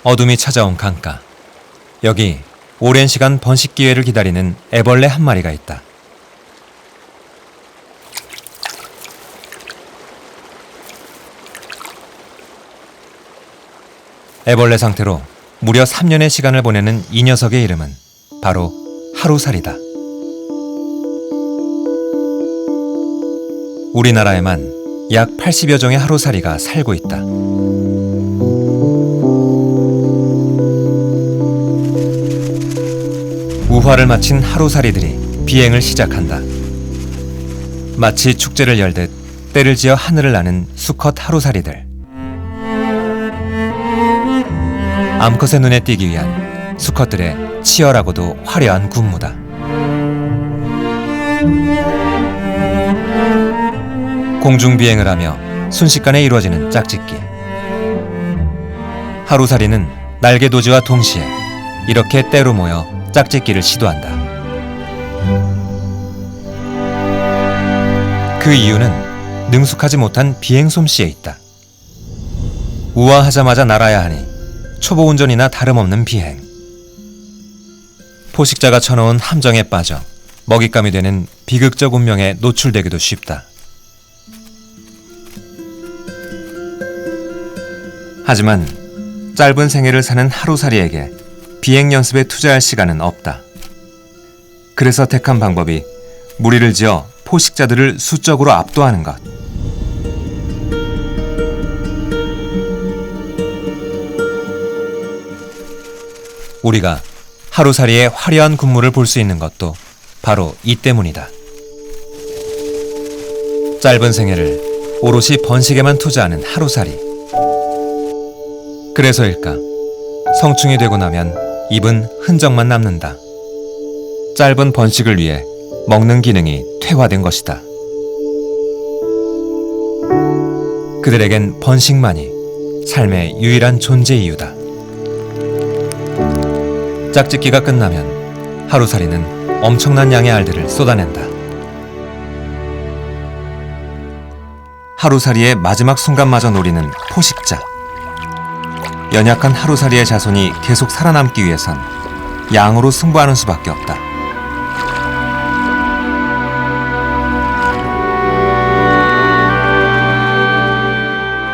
어둠이 찾아온 강가. 여기 오랜 시간 번식 기회를 기다리는 애벌레 한 마리가 있다. 애벌레 상태로 무려 3년의 시간을 보내는 이 녀석의 이름은 바로 하루살이다. 우리나라에만 약 80여 종의 하루살이가 살고 있다. 우화를 마친 하루살이들이 비행을 시작한다. 마치 축제를 열듯 때를 지어 하늘을 나는 수컷 하루살이들. 암컷의 눈에 띄기 위한 수컷들의 치열하고도 화려한 군무다. 공중비행을 하며 순식간에 이루어지는 짝짓기. 하루살이는 날개도지와 동시에 이렇게 때로 모여 짝짓기를 시도한다. 그 이유는 능숙하지 못한 비행 솜씨에 있다. 우아하자마자 날아야 하니 초보 운전이나 다름없는 비행. 포식자가 쳐놓은 함정에 빠져 먹잇감이 되는 비극적 운명에 노출되기도 쉽다. 하지만 짧은 생애를 사는 하루살이에게 비행 연습에 투자할 시간은 없다. 그래서 택한 방법이 무리를 지어 포식자들을 수적으로 압도하는 것. 우리가 하루살이의 화려한 군무를 볼 수 있는 것도 바로 이 때문이다. 짧은 생애를 오롯이 번식에만 투자하는 하루살이. 그래서일까, 성충이 되고 나면 입은 흔적만 남는다. 짧은 번식을 위해 먹는 기능이 퇴화된 것이다. 그들에겐 번식만이 삶의 유일한 존재 이유다. 짝짓기가 끝나면 하루살이는 엄청난 양의 알들을 쏟아낸다. 하루살이의 마지막 순간마저 노리는 포식자. 연약한 하루살이의 자손이 계속 살아남기 위해선 양으로 승부하는 수밖에 없다.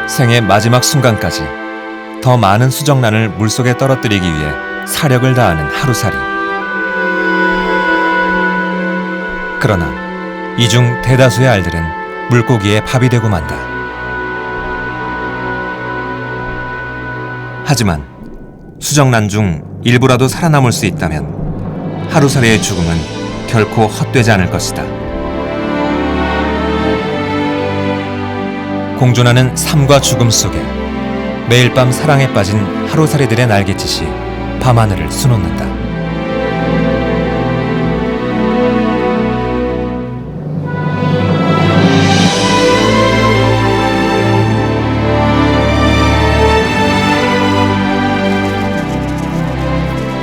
생의 마지막 순간까지 더 많은 수정란을 물속에 떨어뜨리기 위해 사력을 다하는 하루살이. 그러나 이 중 대다수의 알들은 물고기의 밥이 되고 만다. 하지만 수정란 중 일부라도 살아남을 수 있다면 하루살이의 죽음은 결코 헛되지 않을 것이다. 공존하는 삶과 죽음 속에 매일 밤 사랑에 빠진 하루살이들의 날갯짓이 밤하늘을 수놓는다.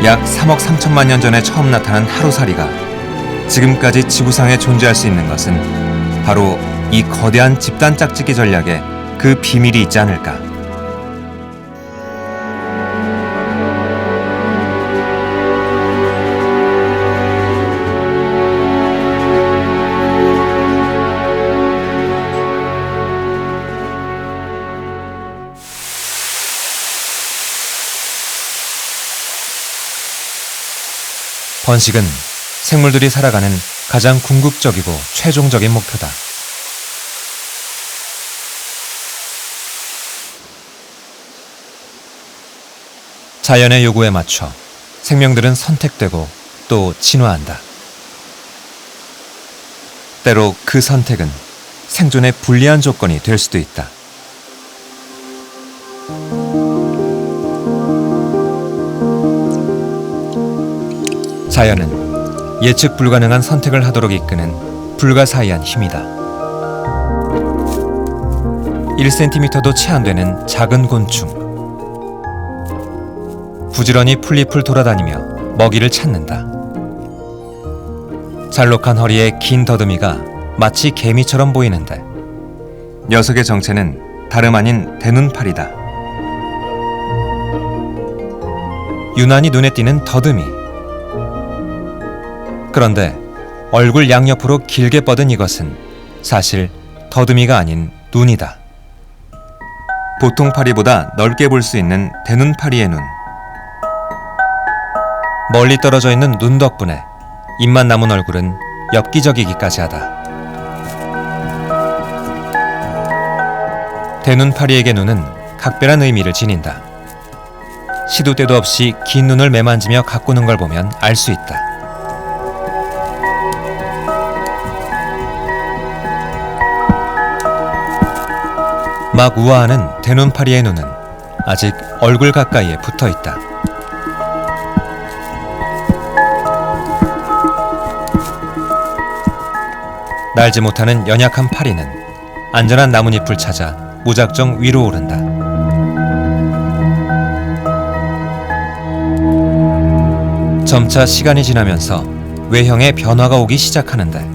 약 3억 3천만 년 전에 처음 나타난 하루살이가 지금까지 지구상에 존재할 수 있는 것은 바로 이 거대한 집단 짝짓기 전략에 그 비밀이 있지 않을까. 번식은 생물들이 살아가는 가장 궁극적이고 최종적인 목표다. 자연의 요구에 맞춰 생명들은 선택되고 또 진화한다. 때로 그 선택은 생존의 불리한 조건이 될 수도 있다. 자연은 예측 불가능한 선택을 하도록 이끄는 불가사의한 힘이다. 1cm도 채 안 되는 작은 곤충. 부지런히 풀잎을 돌아다니며 먹이를 찾는다. 잘록한 허리에 긴 더듬이가 마치 개미처럼 보이는데 녀석의 정체는 다름 아닌 대눈팔이다. 유난히 눈에 띄는 더듬이. 그런데 얼굴 양옆으로 길게 뻗은 이것은 사실 더듬이가 아닌 눈이다. 보통 파리보다 넓게 볼 수 있는 대눈파리의 눈. 멀리 떨어져 있는 눈 덕분에 입만 남은 얼굴은 엽기적이기까지 하다. 대눈파리에게 눈은 각별한 의미를 지닌다. 시도 때도 없이 긴 눈을 매만지며 가꾸는 걸 보면 알 수 있다. 막 우아하는 대눈파리의 눈은 아직 얼굴 가까이에 붙어 있다. 날지 못하는 연약한 파리는 안전한 나뭇잎을 찾아 무작정 위로 오른다. 점차 시간이 지나면서 외형의 변화가 오기 시작하는데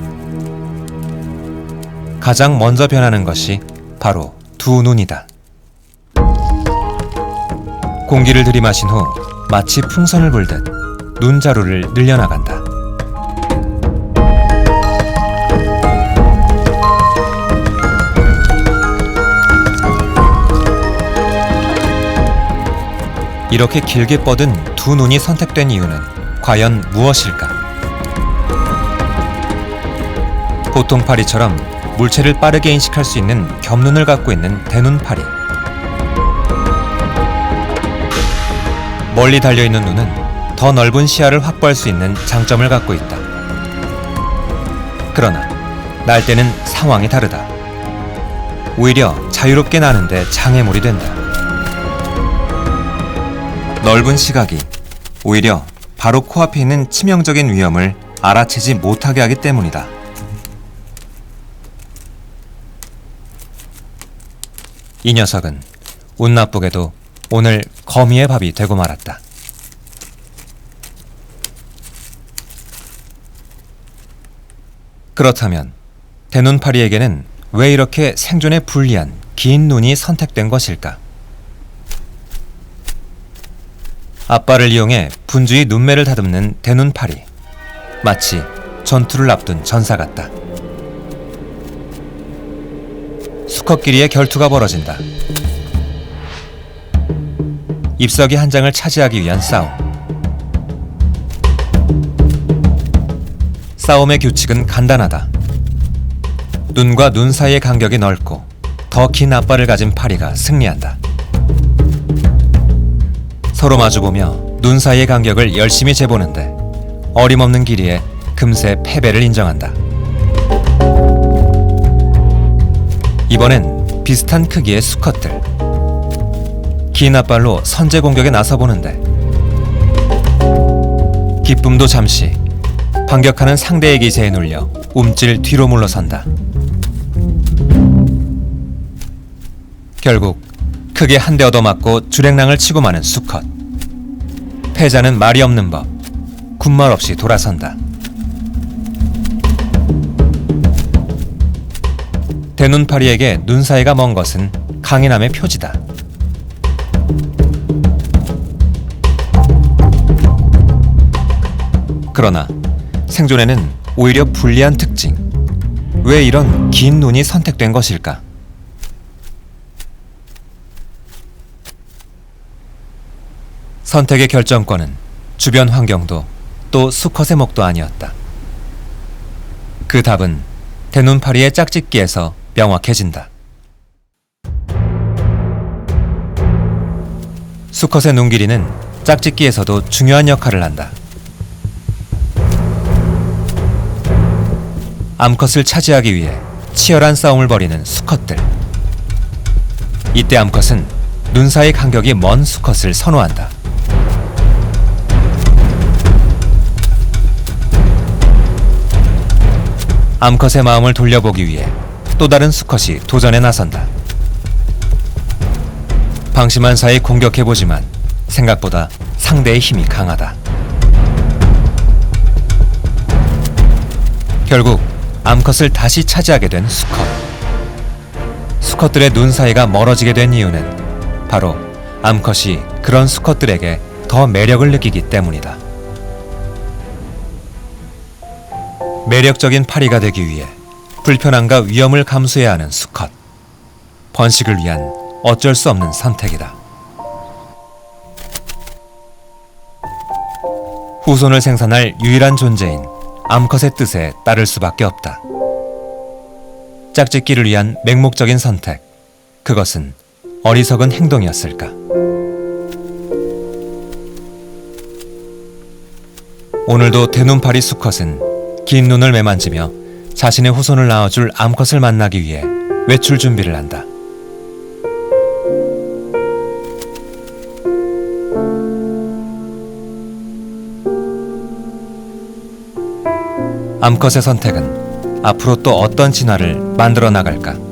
가장 먼저 변하는 것이 바로 두 눈이다. 공기를 들이마신 후 마치 풍선을 불듯 눈자루를 늘려나간다. 이렇게 길게 뻗은 두 눈이 선택된 이유는 과연 무엇일까? 보통 파리처럼 물체를 빠르게 인식할 수 있는 겹눈을 갖고 있는 대눈파리. 멀리 달려있는 눈은 더 넓은 시야를 확보할 수 있는 장점을 갖고 있다. 그러나 날 때는 상황이 다르다. 오히려 자유롭게 나는데 장애물이 된다. 넓은 시각이 오히려 바로 코앞에 있는 치명적인 위험을 알아채지 못하게 하기 때문이다. 이 녀석은 운 나쁘게도 오늘 거미의 밥이 되고 말았다. 그렇다면 대눈파리에게는 왜 이렇게 생존에 불리한 긴 눈이 선택된 것일까? 앞발을 이용해 분주히 눈매를 다듬는 대눈파리. 마치 전투를 앞둔 전사 같다. 수컷끼리의 결투가 벌어진다. 잎사귀 한 장을 차지하기 위한 싸움. 싸움의 규칙은 간단하다. 눈과 눈 사이의 간격이 넓고 더 긴 앞발을 가진 파리가 승리한다. 서로 마주보며 눈 사이의 간격을 열심히 재보는데 어림없는 길이에 금세 패배를 인정한다. 이번엔 비슷한 크기의 수컷들. 긴 앞발로 선제 공격에 나서보는데 기쁨도 잠시, 반격하는 상대의 기세에 눌려 움찔 뒤로 물러선다. 결국 크게 한 대 얻어맞고 주랭랑을 치고 마는 수컷. 패자는 말이 없는 법, 군말 없이 돌아선다. 대눈파리에게 눈 사이가 먼 것은 강인함의 표지다. 그러나 생존에는 오히려 불리한 특징. 왜 이런 긴 눈이 선택된 것일까? 선택의 결정권은 주변 환경도 또 수컷의 목도 아니었다. 그 답은 대눈파리의 짝짓기에서 명확해진다. 수컷의 눈 길이는 짝짓기에서도 중요한 역할을 한다. 암컷을 차지하기 위해 치열한 싸움을 벌이는 수컷들. 이때 암컷은 눈 사이 간격이 먼 수컷을 선호한다. 암컷의 마음을 돌려보기 위해 또 다른 수컷이 도전에 나선다. 방심한 사이 공격해보지만 생각보다 상대의 힘이 강하다. 결국 암컷을 다시 차지하게 된 수컷. 수컷들의 눈 사이가 멀어지게 된 이유는 바로 암컷이 그런 수컷들에게 더 매력을 느끼기 때문이다. 매력적인 파리가 되기 위해 불편함과 위험을 감수해야 하는 수컷. 번식을 위한 어쩔 수 없는 선택이다. 후손을 생산할 유일한 존재인 암컷의 뜻에 따를 수밖에 없다. 짝짓기를 위한 맹목적인 선택. 그것은 어리석은 행동이었을까? 오늘도 대눈파리 수컷은 긴 눈을 매만지며 자신의 후손을 낳아줄 암컷을 만나기 위해 외출 준비를 한다. 암컷의 선택은 앞으로 또 어떤 진화를 만들어 나갈까?